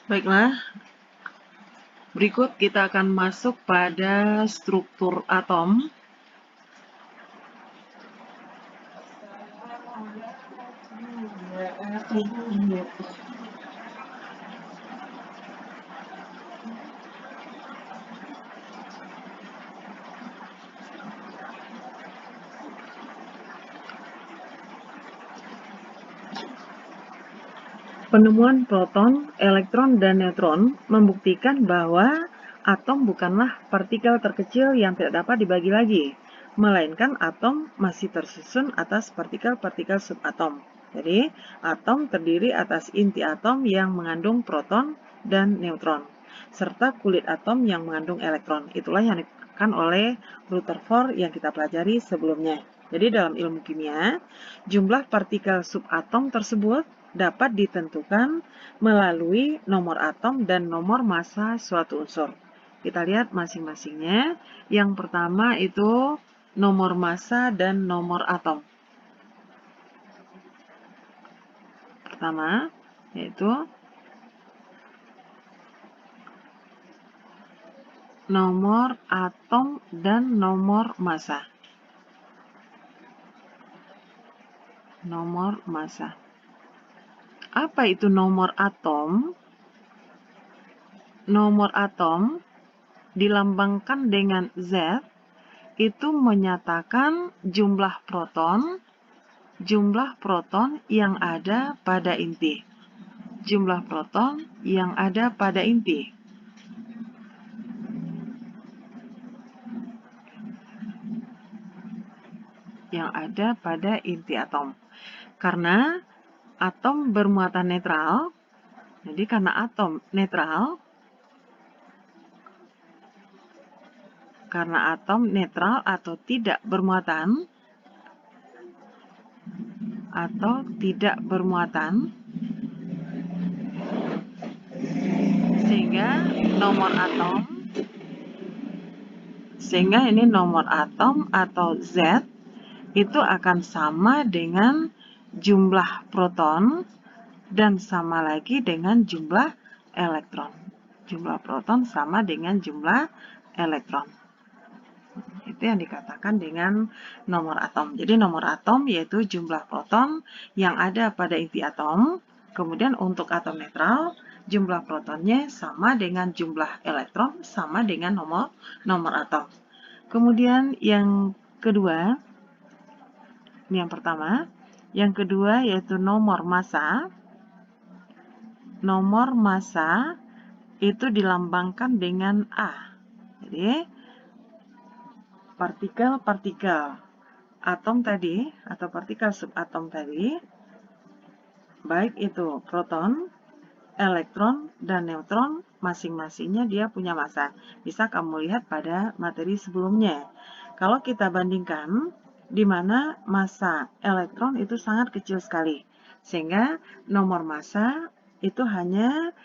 Baiklah, berikut kita akan masuk pada struktur atom. Penemuan proton, elektron, dan neutron membuktikan bahwa atom bukanlah partikel terkecil yang tidak dapat dibagi lagi, melainkan atom masih tersusun atas partikel-partikel subatom. Jadi, atom terdiri atas inti atom yang mengandung proton dan neutron, serta kulit atom yang mengandung elektron. Itulah yang dikatakan oleh Rutherford yang kita pelajari sebelumnya. Jadi dalam ilmu kimia, jumlah partikel subatom tersebut dapat ditentukan melalui nomor atom dan nomor massa suatu unsur. Kita lihat masing-masingnya. Yang pertama itu nomor massa dan nomor atom. Pertama yaitu nomor atom dan nomor massa. Nomor massa. Apa itu nomor atom? Nomor atom dilambangkan dengan Z, itu menyatakan jumlah proton yang ada pada inti. Jumlah proton yang ada pada inti. Yang ada pada inti atom. Karena atom bermuatan netral, jadi karena atom netral, atau tidak bermuatan, sehingga ini nomor atom atau Z itu akan sama dengan jumlah proton dan sama lagi dengan jumlah elektron. Jumlah proton sama dengan jumlah elektron. Itu yang dikatakan dengan nomor atom. Jadi nomor atom yaitu jumlah proton yang ada pada inti atom. Kemudian untuk atom netral, jumlah protonnya sama dengan jumlah elektron sama dengan nomor atom. Kemudian yang kedua, ini yang pertama. Yang kedua yaitu nomor massa. Nomor massa itu dilambangkan dengan A. Jadi, partikel-partikel atom tadi atau partikel subatom tadi, baik itu proton, elektron, dan neutron, masing-masingnya dia punya massa. Bisa kamu lihat pada materi sebelumnya. Kalau kita bandingkan, di mana massa elektron itu sangat kecil sekali. Sehingga nomor massa itu hanya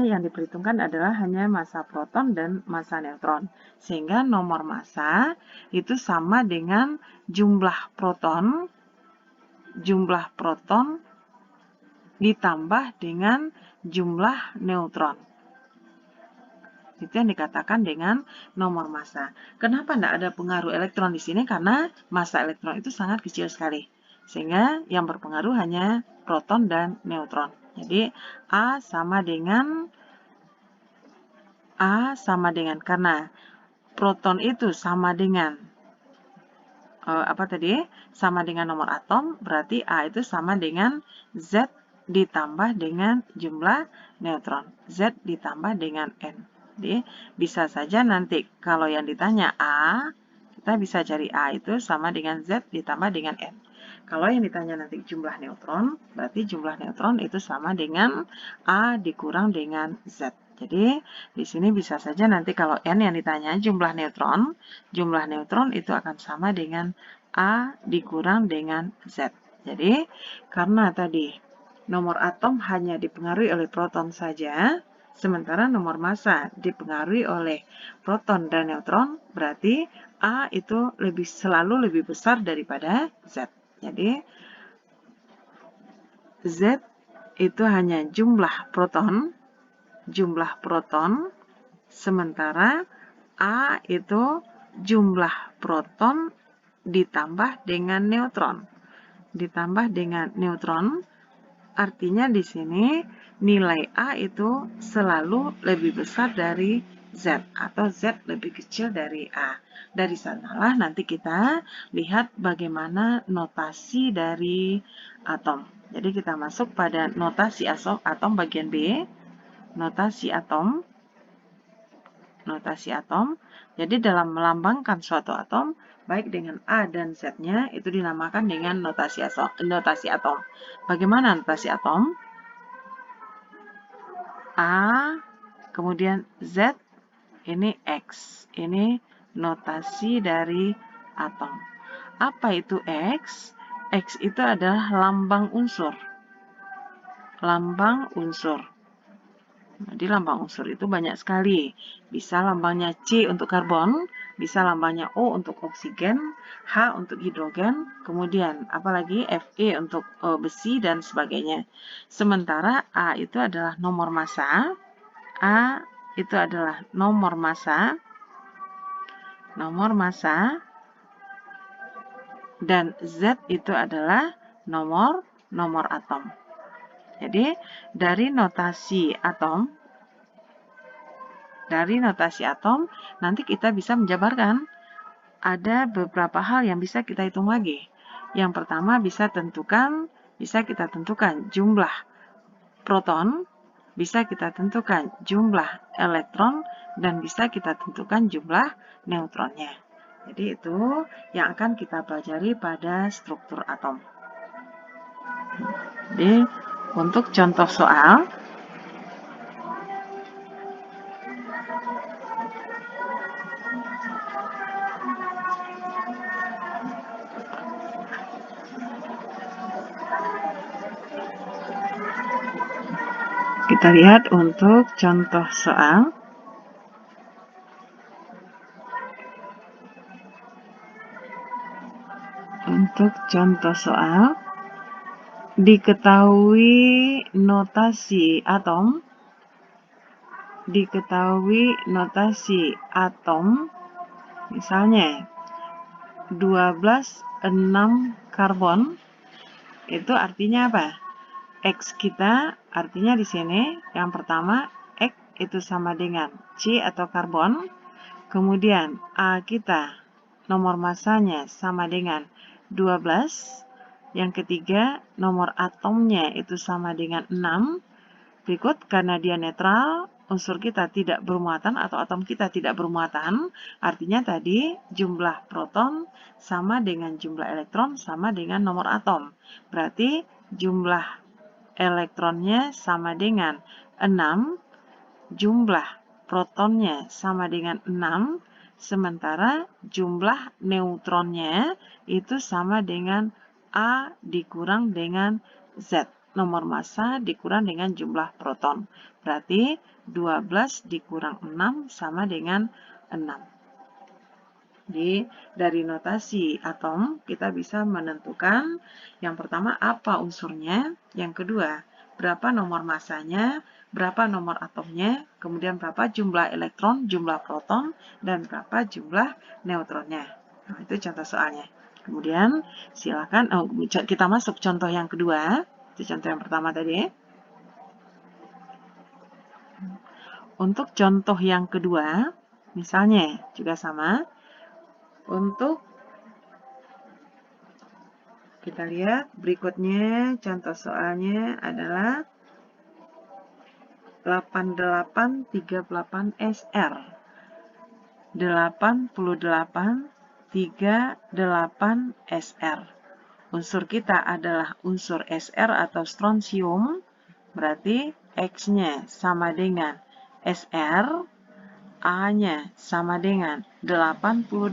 yang diperhitungkan adalah hanya massa proton dan massa neutron. Sehingga nomor massa itu sama dengan jumlah proton ditambah dengan jumlah neutron. Itu yang dikatakan dengan nomor massa. Kenapa tidak ada pengaruh elektron di sini? Karena massa elektron itu sangat kecil sekali. Sehingga yang berpengaruh hanya proton dan neutron. Jadi A sama dengan karena proton itu sama dengan sama dengan nomor atom, berarti A itu sama dengan Z ditambah dengan jumlah neutron. Z ditambah dengan N. Jadi, bisa saja nanti kalau yang ditanya A, kita bisa cari A itu sama dengan Z ditambah dengan N. Kalau yang ditanya nanti jumlah neutron, berarti jumlah neutron itu sama dengan A dikurang dengan Z. Jadi, di sini bisa saja nanti kalau N yang ditanya jumlah neutron itu akan sama dengan A dikurang dengan Z. Jadi, karena tadi nomor atom hanya dipengaruhi oleh proton saja, sementara nomor massa dipengaruhi oleh proton dan neutron, berarti A itu selalu lebih besar daripada Z. Jadi, Z itu hanya jumlah proton, sementara A itu jumlah proton ditambah dengan neutron. Artinya di sini nilai A itu selalu lebih besar dari Z atau Z lebih kecil dari A. Dari sanalah nanti kita lihat bagaimana notasi dari atom. Jadi kita masuk pada notasi atom bagian B. Notasi atom. Jadi dalam melambangkan suatu atom, baik dengan A dan Z-nya itu dinamakan dengan notasi atom. Bagaimana notasi atom? A, kemudian Z, ini X. Ini notasi dari atom. Apa itu X? X itu adalah lambang unsur. Jadi lambang unsur itu banyak sekali. Bisa lambangnya C untuk karbon, bisa lambangnya O untuk oksigen, H untuk hidrogen, kemudian apalagi Fe untuk besi dan sebagainya. Sementara A itu adalah nomor massa. Dan Z itu adalah nomor atom. Jadi dari notasi atom nanti kita bisa menjabarkan ada beberapa hal yang bisa kita hitung lagi. Yang pertama bisa kita tentukan jumlah proton, bisa kita tentukan jumlah elektron, dan bisa kita tentukan jumlah neutronnya. Jadi itu yang akan kita pelajari pada struktur atom. Jadi untuk contoh soal, kita lihat untuk contoh soal. Diketahui notasi atom, misalnya 12,6 karbon, itu artinya apa? X kita artinya di sini yang pertama X itu sama dengan C atau karbon, kemudian A kita nomor massanya sama dengan 12, yang ketiga nomor atomnya itu sama dengan 6. Berikut karena dia netral, unsur kita tidak bermuatan atau atom kita tidak bermuatan, artinya tadi jumlah proton sama dengan jumlah elektron sama dengan nomor atom. Berarti jumlah elektronnya sama dengan 6, jumlah protonnya sama dengan 6, sementara jumlah neutronnya itu sama dengan A dikurang dengan Z. Nomor massa dikurang dengan jumlah proton. Berarti 12 dikurang 6 sama dengan 6. Jadi dari notasi atom kita bisa menentukan yang pertama apa unsurnya, yang kedua berapa nomor massanya, berapa nomor atomnya, kemudian berapa jumlah elektron, jumlah proton, dan berapa jumlah neutronnya. Nah, itu contoh soalnya. Kemudian silakan kita masuk contoh yang kedua. Itu contoh yang pertama tadi. Untuk contoh yang kedua, misalnya juga sama. Untuk kita lihat berikutnya contoh soalnya adalah 8838 SR. 8838 SR. Unsur kita adalah unsur SR atau strontium, berarti X-nya sama dengan SR, A-nya sama dengan 88,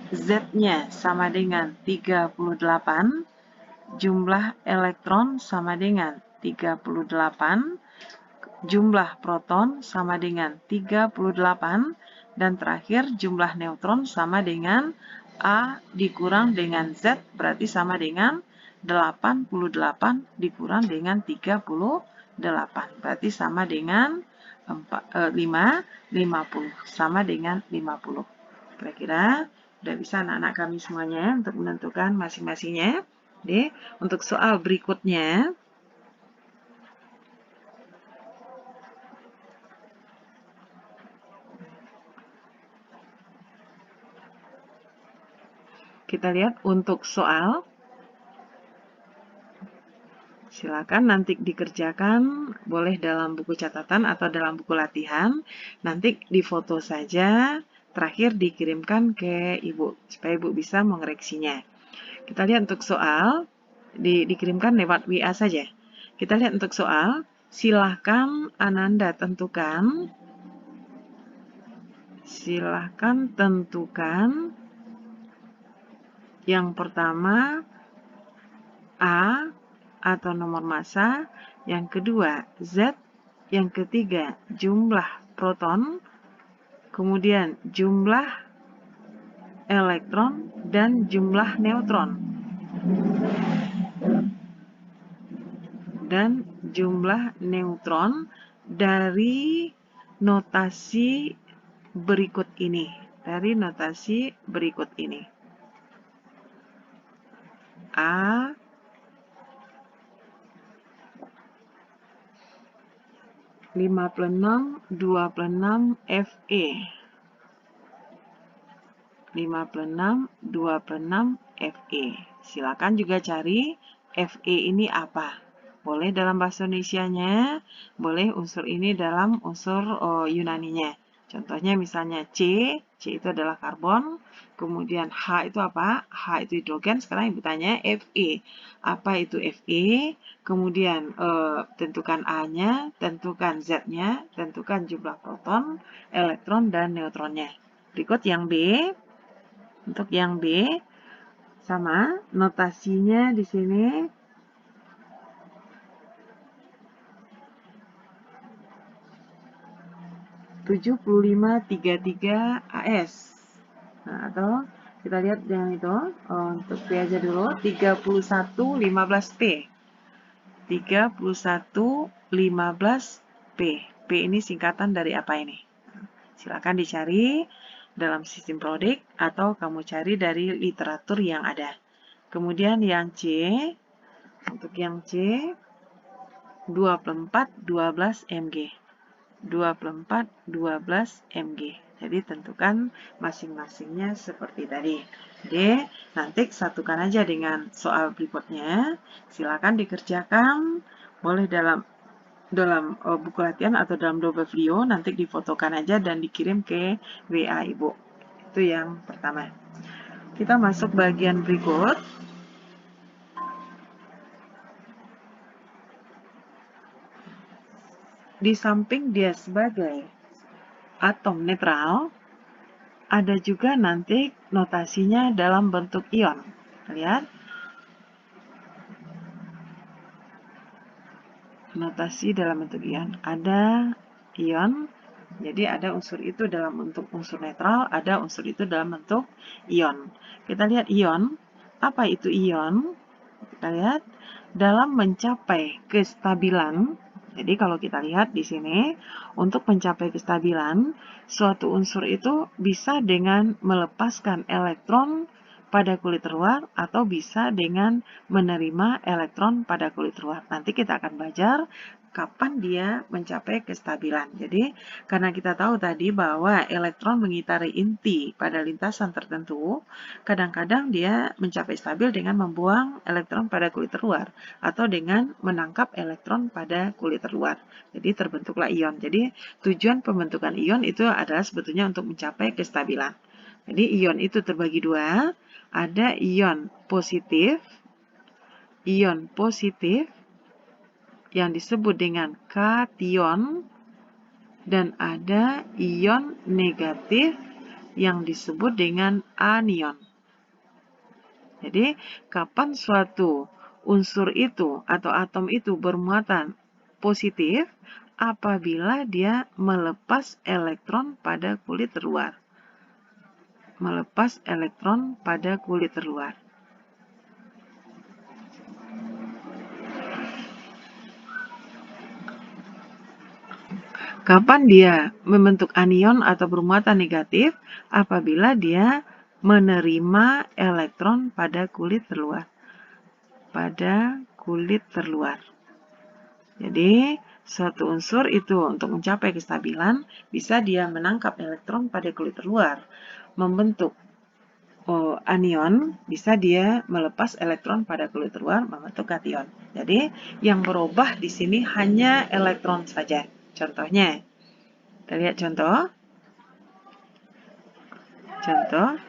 Z-nya sama dengan 38, jumlah elektron sama dengan 38, jumlah proton sama dengan 38, dan terakhir jumlah neutron sama dengan A dikurang dengan Z, berarti sama dengan 88 dikurang dengan 38. Berarti sama dengan 50. Sama dengan 50. Kira-kira udah bisa anak-anak kami semuanya untuk menentukan masing-masingnya. Oke, untuk soal berikutnya, kita lihat untuk soal. Silakan nanti dikerjakan, boleh dalam buku catatan atau dalam buku latihan. Nanti difoto saja, terakhir dikirimkan ke Ibu, supaya Ibu bisa mengoreksinya. Kita lihat untuk soal, dikirimkan lewat WA saja. Kita lihat untuk soal, silahkan Ananda tentukan. Silahkan tentukan yang pertama A atau nomor massa, yang kedua Z, yang ketiga jumlah proton, kemudian jumlah elektron dan jumlah neutron. Dan jumlah neutron dari notasi berikut ini. Dari notasi berikut ini. A, Fe. 56, 26 Fe. Silakan juga cari Fe ini apa. Boleh dalam bahasa Indonesianya, boleh unsur ini dalam unsur Yunaninya. Contohnya misalnya C itu adalah karbon, kemudian H itu apa? H itu hidrogen. Sekarang Ibu tanya Fe. Apa itu Fe? Kemudian tentukan A-nya, tentukan Z-nya, tentukan jumlah proton, elektron, dan neutronnya. Berikut yang B. Untuk yang B, sama notasinya di sini. (7533AS). Nah, atau kita lihat yang itu, untuk P aja dulu, 3115P. 3115P. P ini singkatan dari apa ini? Silakan dicari dalam sistem Prodik atau kamu cari dari literatur yang ada. Kemudian yang C, untuk yang C, 2412 mg. 2412 mg. Jadi tentukan masing-masingnya seperti tadi. Jadi nanti satukan aja dengan soal berikutnya. Silakan dikerjakan, boleh dalam buku latihan atau dalam double video, nanti difotokan aja dan dikirim ke WA Ibu. Itu yang pertama. Kita masuk bagian berikut. Di samping dia sebagai atom netral, ada juga nanti notasinya dalam bentuk ion. Lihat. Notasi dalam bentuk ion. Ada ion, jadi ada unsur itu dalam bentuk unsur netral, ada unsur itu dalam bentuk ion. Kita lihat ion. Apa itu ion? Kita lihat dalam mencapai kestabilan. Jadi kalau kita lihat di sini, untuk mencapai kestabilan, suatu unsur itu bisa dengan melepaskan elektron pada kulit luar atau bisa dengan menerima elektron pada kulit luar. Nanti kita akan belajar kapan dia mencapai kestabilan. Jadi, karena kita tahu tadi bahwa elektron mengitari inti pada lintasan tertentu, kadang-kadang dia mencapai stabil dengan membuang elektron pada kulit terluar atau dengan menangkap elektron pada kulit terluar. Jadi terbentuklah ion. Jadi tujuan pembentukan ion itu adalah sebetulnya untuk mencapai kestabilan. Jadi ion itu terbagi dua. Ada ion positif yang disebut dengan kation, dan ada ion negatif yang disebut dengan anion. Jadi, kapan suatu unsur itu atau atom itu bermuatan positif apabila dia melepas elektron pada kulit terluar. Melepas elektron pada kulit terluar. Kapan dia membentuk anion atau bermuatan negatif? Apabila dia menerima elektron pada kulit terluar. Jadi, suatu unsur itu untuk mencapai kestabilan, bisa dia menangkap elektron pada kulit terluar, membentuk anion, bisa dia melepas elektron pada kulit terluar, membentuk kation. Jadi, yang berubah di sini hanya elektron saja. Contohnya, kita lihat contoh. Contoh,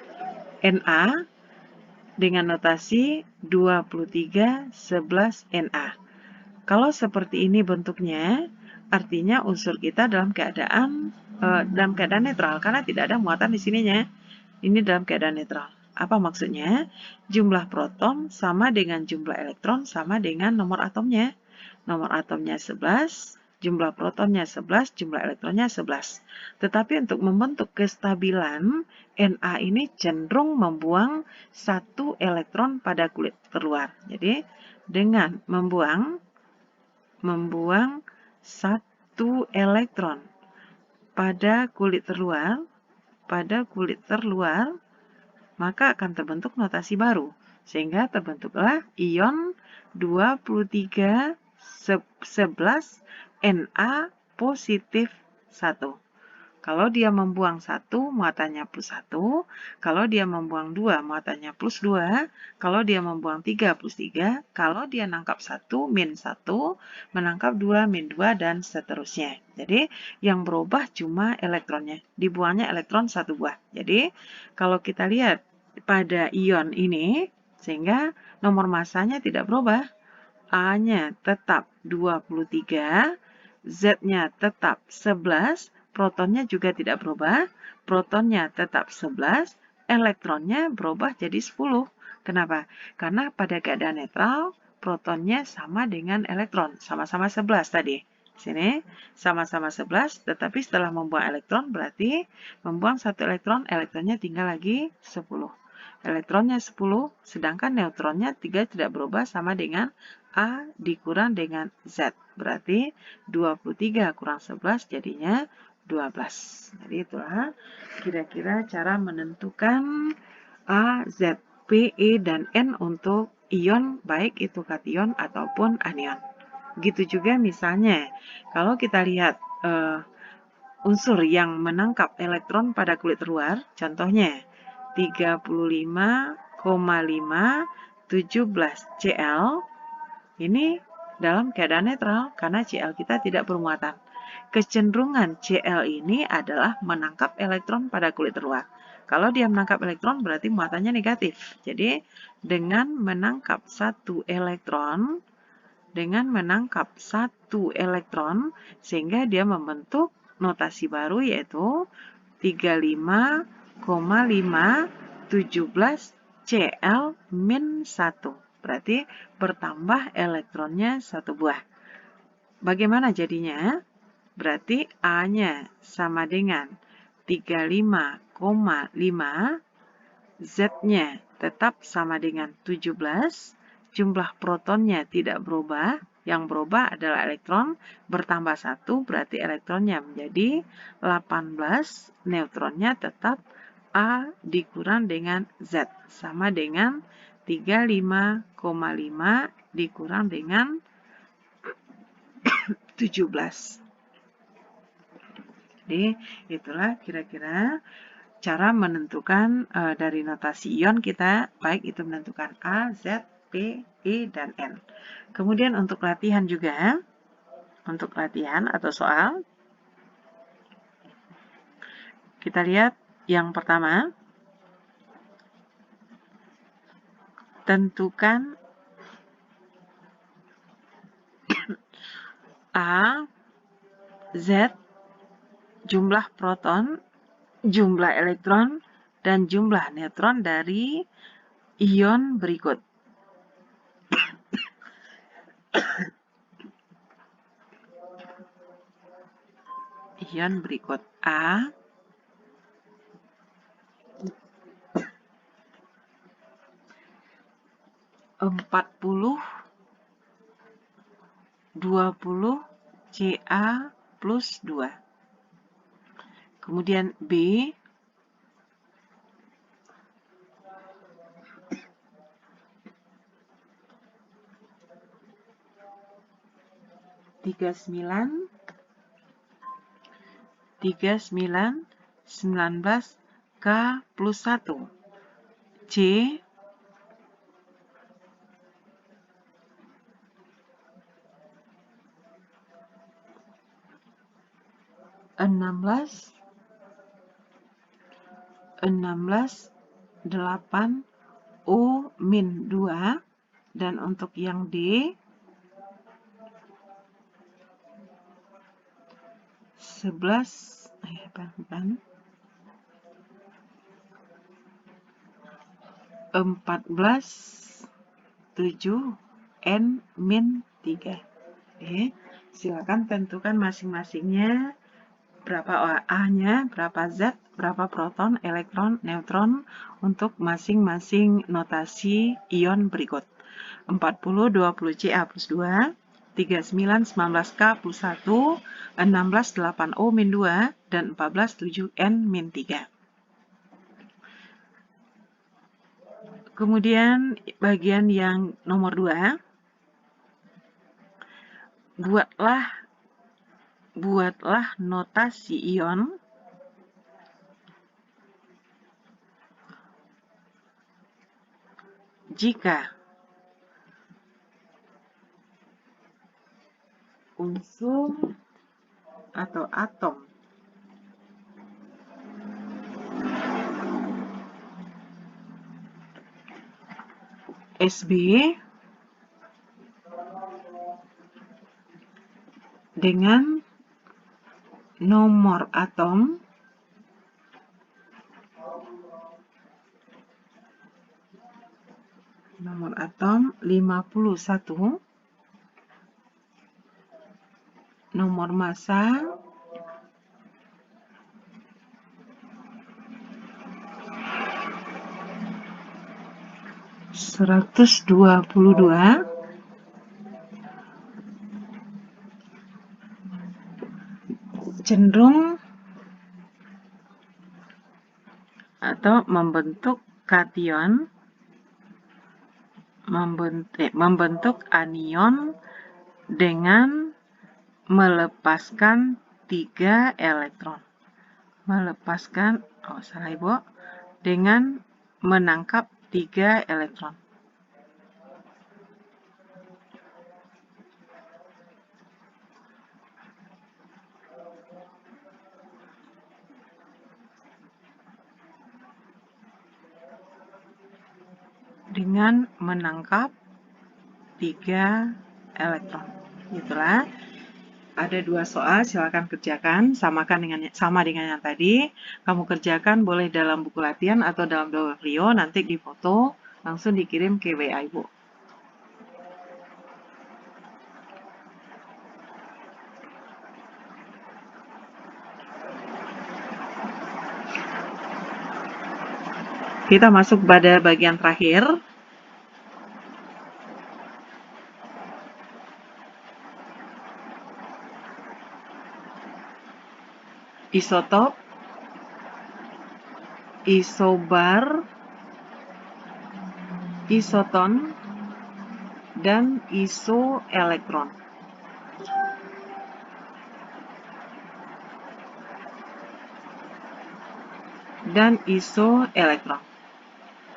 Na dengan notasi 2311 Na. Kalau seperti ini bentuknya, artinya unsur kita dalam keadaan netral, karena tidak ada muatan di sininya. Ini dalam keadaan netral. Apa maksudnya? Jumlah proton sama dengan jumlah elektron sama dengan nomor atomnya. Nomor atomnya 11, jumlah protonnya 11, jumlah elektronnya 11. Tetapi untuk membentuk kestabilan, Na ini cenderung membuang satu elektron pada kulit terluar. Jadi, dengan membuang satu elektron pada kulit terluar, maka akan terbentuk notasi baru. Sehingga terbentuklah ion 2311 Na positif 1. Kalau dia membuang 1, muatannya plus 1. Kalau dia membuang 2, muatannya plus 2. Kalau dia membuang 3, plus 3. Kalau dia nangkap 1, min 1. Menangkap 2, min 2, dan seterusnya. Jadi, yang berubah cuma elektronnya. Dibuangnya elektron 1 buah. Jadi, kalau kita lihat pada ion ini, sehingga nomor masanya tidak berubah. A-nya tetap 23, Z-nya tetap 11, protonnya juga tidak berubah, protonnya tetap 11, elektronnya berubah jadi 10. Kenapa? Karena pada keadaan netral, protonnya sama dengan elektron, sama-sama 11 tadi. Sini, sama-sama 11, tetapi setelah membuang elektron, berarti membuang satu elektron, elektronnya tinggal lagi 10. Elektronnya 10, sedangkan neutronnya 3 tidak berubah sama dengan A dikurang dengan Z. Berarti 23 kurang 11 jadinya 12. Jadi itulah kira-kira cara menentukan A, Z, P, E, dan N untuk ion, baik itu kation ataupun anion. Begitu juga misalnya, kalau kita lihat unsur yang menangkap elektron pada kulit luar, contohnya 35,517 Cl, ini dalam keadaan netral karena Cl kita tidak bermuatan. Kecenderungan Cl ini adalah menangkap elektron pada kulit luar. Kalau dia menangkap elektron berarti muatannya negatif. Jadi dengan menangkap satu elektron, sehingga dia membentuk notasi baru yaitu 35,517 Cl-1. Berarti bertambah elektronnya 1 buah. Bagaimana jadinya? Berarti A-nya sama dengan 35,5, Z-nya tetap sama dengan 17, jumlah protonnya tidak berubah, yang berubah adalah elektron, bertambah 1, berarti elektronnya menjadi 18, neutronnya tetap A dikurang dengan Z, sama dengan 35,5 dikurang dengan 17. Jadi, itulah kira-kira cara menentukan dari notasi ion kita, baik itu menentukan A, Z, P, E, dan N. Kemudian untuk latihan juga, untuk latihan atau soal, kita lihat yang pertama, tentukan A, Z, jumlah proton, jumlah elektron, dan jumlah neutron dari ion berikut. Ion berikut A, Ca plus 2. Kemudian B, 39, 19 K plus 1. C, 16, 8 U min 2. Dan untuk yang D, 11, 14, 7 N min 3. Oke, silakan tentukan masing-masingnya berapa A-nya, berapa Z, berapa proton, elektron, neutron untuk masing-masing notasi ion berikut. 40, 20 Ca plus 2, 39, 19 K plus 1, 16, 8 O min 2, dan 14, 7 N min 3. Kemudian bagian yang nomor 2, buatlah notasi ion jika unsur atau atom Sb dengan nomor atom nomor atom 51, nomor massa 122, cenderung atau membentuk kation, membentuk anion dengan melepaskan 3 elektron. Melepaskan, dengan menangkap 3 elektron. Dengan menangkap 3 elektron. Itulah. Ada 2 soal, silakan kerjakan, sama dengan yang tadi. Kamu kerjakan boleh dalam buku latihan atau dalam Doughlio, nanti difoto, langsung dikirim ke WA Ibu. Kita masuk pada bagian terakhir. Isotop, isobar, isoton, dan isoelektron. Dan isoelektron.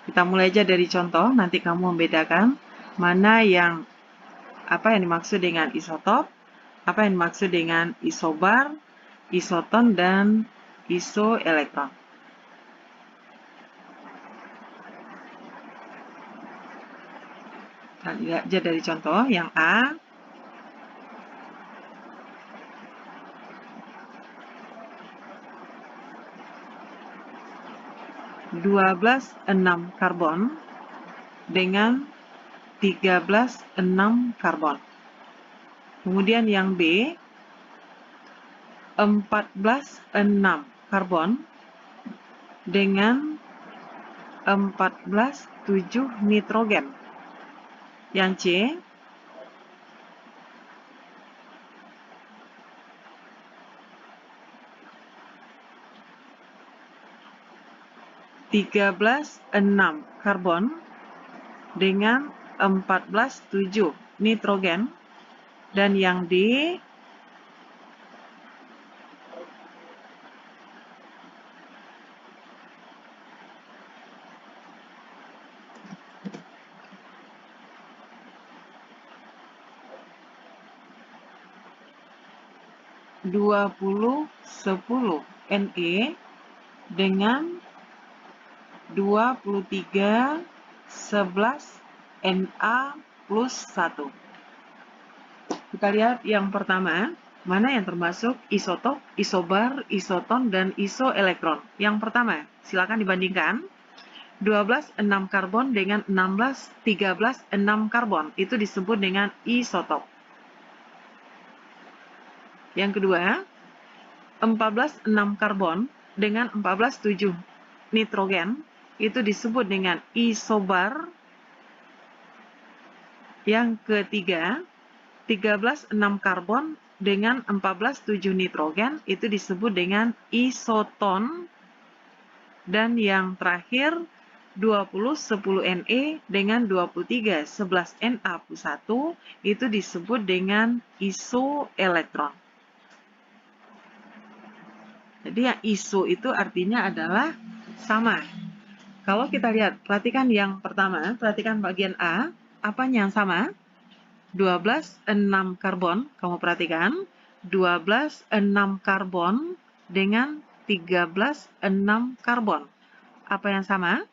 Kita mulai aja dari contoh, nanti kamu membedakan mana yang apa yang dimaksud dengan isotop, apa yang dimaksud dengan isobar, isoton, dan isoelektron. Kita lihat aja dari contoh yang A. (12,6) karbon dengan 13,6 karbon. Kemudian yang B, 14,6 karbon dengan 14,7 nitrogen. Yang C, 14,6 13,6 karbon dengan 14,7 nitrogen, dan yang D 20,10 Ne dengan 23,11 Na plus 1. Kita lihat yang pertama, mana yang termasuk isotop, isobar, isoton, dan isoelektron. Yang pertama, silakan dibandingkan. 12,6 karbon dengan 13,6 karbon. Itu disebut dengan isotop. Yang kedua, 14,6 karbon dengan 14,7 nitrogen. Itu disebut dengan isobar. Yang ketiga, 13,6 karbon dengan 14,7 nitrogen. Itu disebut dengan isoton. Dan yang terakhir, 20,10 Ne dengan 23,11 Na plus 1 itu disebut dengan isoelektron. Jadi yang iso itu artinya adalah sama. Kalau kita lihat, perhatikan yang pertama, perhatikan bagian A, apanya yang sama? 12,6 karbon, kamu perhatikan, 12,6 karbon dengan 13,6 karbon. Apa yang sama?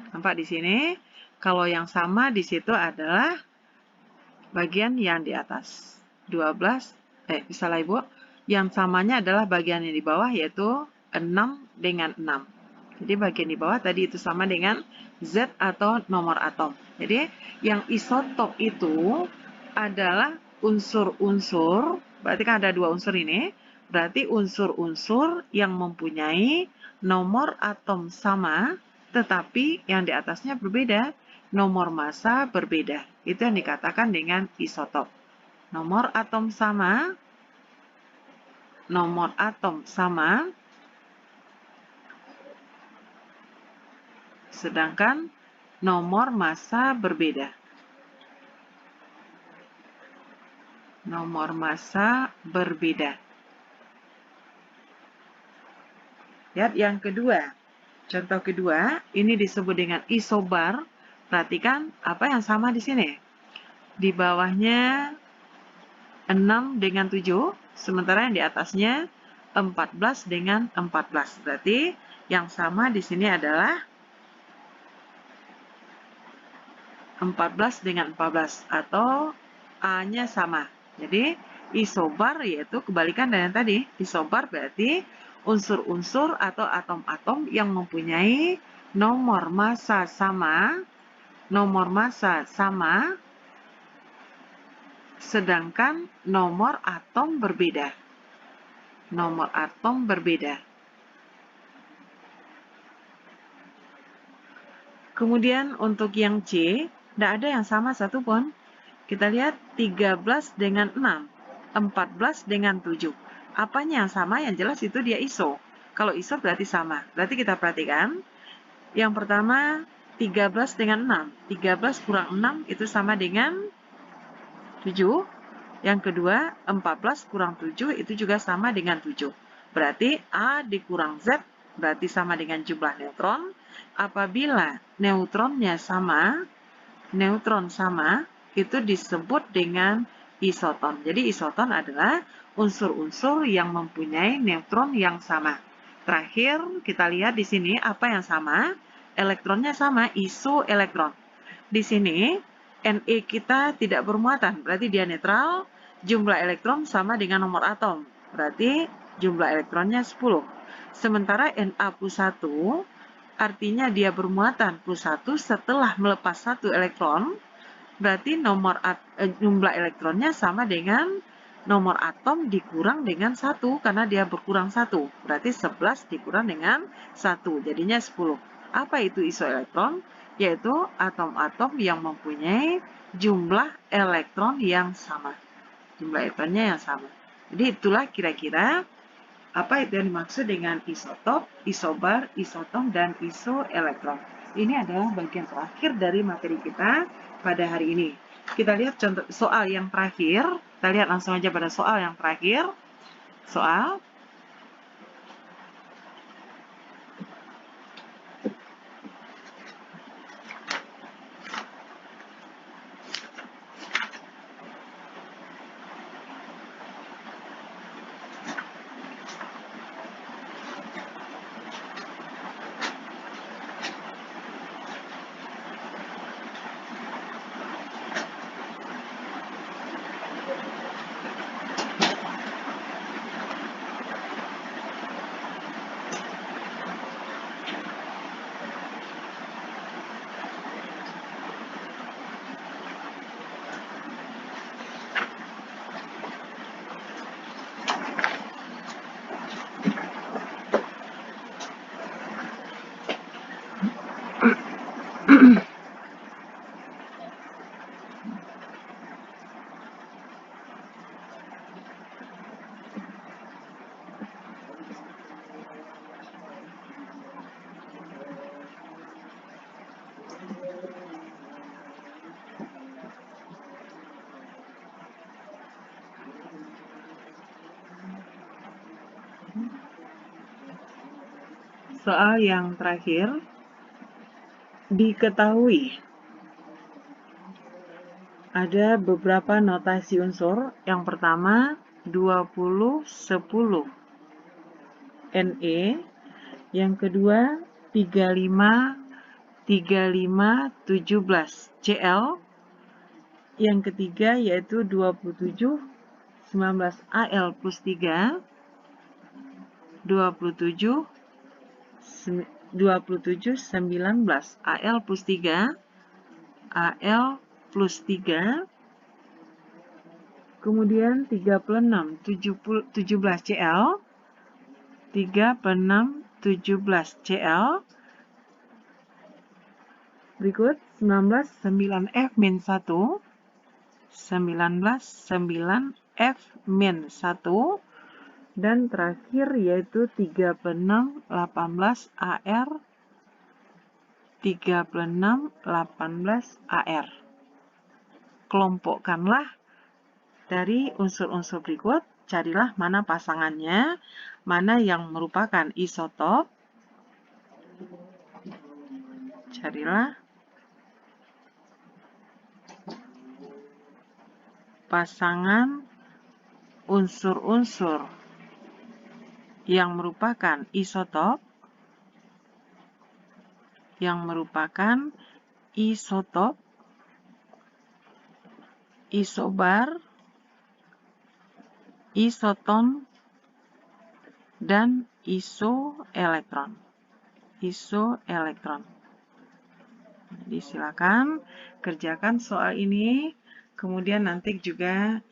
Nampak di sini, kalau yang sama di situ adalah bagian yang di atas. 12, salah Ibu. Yang samanya adalah bagian yang di bawah, yaitu 6 dengan 6. Jadi bagian di bawah tadi itu sama dengan Z atau nomor atom. Jadi yang isotop itu adalah unsur-unsur, berarti kan ada dua unsur ini, berarti unsur-unsur yang mempunyai nomor atom sama, tetapi yang di atasnya berbeda, nomor massa berbeda. Itu yang dikatakan dengan isotop. Nomor atom sama, sedangkan nomor massa berbeda. Nomor massa berbeda. Lihat yang kedua. Contoh kedua, ini disebut dengan isobar. Perhatikan apa yang sama di sini. Di bawahnya 6 dengan 7, sementara yang di atasnya 14 dengan 14. Berarti yang sama di sini adalah 14 dengan 14 atau A-nya sama. Jadi isobar yaitu kebalikan dari yang tadi. Isobar berarti unsur-unsur atau atom-atom yang mempunyai nomor massa sama, sedangkan nomor atom berbeda. Nomor atom berbeda. Kemudian untuk yang C, tidak ada yang sama satupun. Kita lihat 13 dengan 6, 14 dengan 7. Apanya yang sama? Yang jelas itu dia iso. Kalau iso berarti sama. Berarti kita perhatikan. Yang pertama 13 dengan 6. 13 kurang 6 itu sama dengan 7. Yang kedua 14 kurang 7 itu juga sama dengan 7. Berarti A dikurang Z berarti sama dengan jumlah neutron. Apabila neutronnya sama, itu disebut dengan isoton. Jadi isoton adalah unsur-unsur yang mempunyai neutron yang sama. Terakhir, kita lihat di sini apa yang sama. Elektronnya sama, isoelektron. Di sini, Ne kita tidak bermuatan, berarti dia netral. Jumlah elektron sama dengan nomor atom, berarti jumlah elektronnya 10. Sementara Na plus 1, artinya dia bermuatan plus 1 setelah melepas 1 elektron, berarti jumlah elektronnya sama dengan nomor atom dikurang dengan 1, karena dia berkurang 1. Berarti 11 dikurang dengan 1, jadinya 10. Apa itu isoelektron? Yaitu atom-atom yang mempunyai jumlah elektron yang sama. Jumlah elektronnya yang sama. Jadi itulah kira-kira Apa itu yang dimaksud dengan isotop, isobar, isoton, dan isoelektron? Ini adalah bagian terakhir dari materi kita pada hari ini. Kita lihat contoh soal yang terakhir. Kita lihat langsung aja pada soal yang terakhir. Soal yang terakhir, diketahui ada beberapa notasi unsur. Yang pertama 2010 Ne, yang kedua 35 Cl, yang ketiga yaitu 27 19 Al plus 3, 27 19 Al plus 3, Al plus 3, kemudian 36 17 Cl, 36 17 Cl, berikut 19 9 F-1, 19 9 F-1, dan terakhir yaitu 36 18 AR, 36 18 AR. Kelompokkanlah dari unsur-unsur berikut, carilah mana pasangannya, mana yang merupakan isotop. Carilah pasangan unsur-unsur yang merupakan isotop, isobar, isoton, dan isoelektron. Jadi silakan kerjakan soal ini, kemudian nanti juga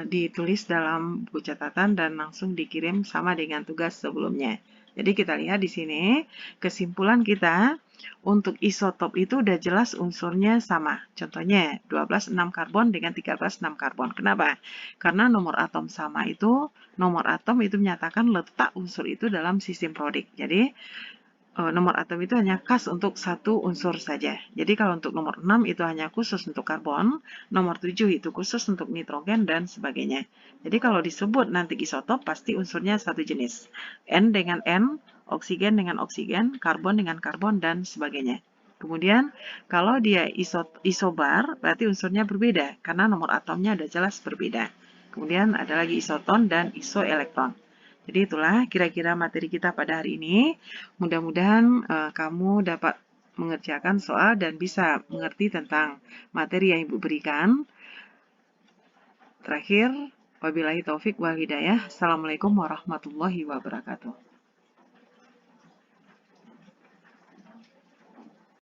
ditulis dalam buku catatan dan langsung dikirim sama dengan tugas sebelumnya. Jadi kita lihat di sini, kesimpulan kita untuk isotop itu udah jelas unsurnya sama. Contohnya 12 6 karbon dengan 13 6 karbon. Kenapa? Karena nomor atom sama itu, nomor atom itu menyatakan letak unsur itu dalam sistem periodik. Jadi nomor atom itu hanya khas untuk satu unsur saja. Jadi kalau untuk nomor 6 itu hanya khusus untuk karbon, nomor 7 itu khusus untuk nitrogen, dan sebagainya. Jadi kalau disebut nanti isotop, pasti unsurnya satu jenis. N dengan N, oksigen dengan oksigen, karbon dengan karbon, dan sebagainya. Kemudian kalau dia isobar, berarti unsurnya berbeda, karena nomor atomnya ada jelas berbeda. Kemudian ada lagi isoton dan isoelektron. Jadi itulah kira-kira materi kita pada hari ini. Mudah-mudahan kamu dapat mengerjakan soal dan bisa mengerti tentang materi yang Ibu berikan. Terakhir, wabillahi taufik wal hidayah. Assalamualaikum warahmatullahi wabarakatuh.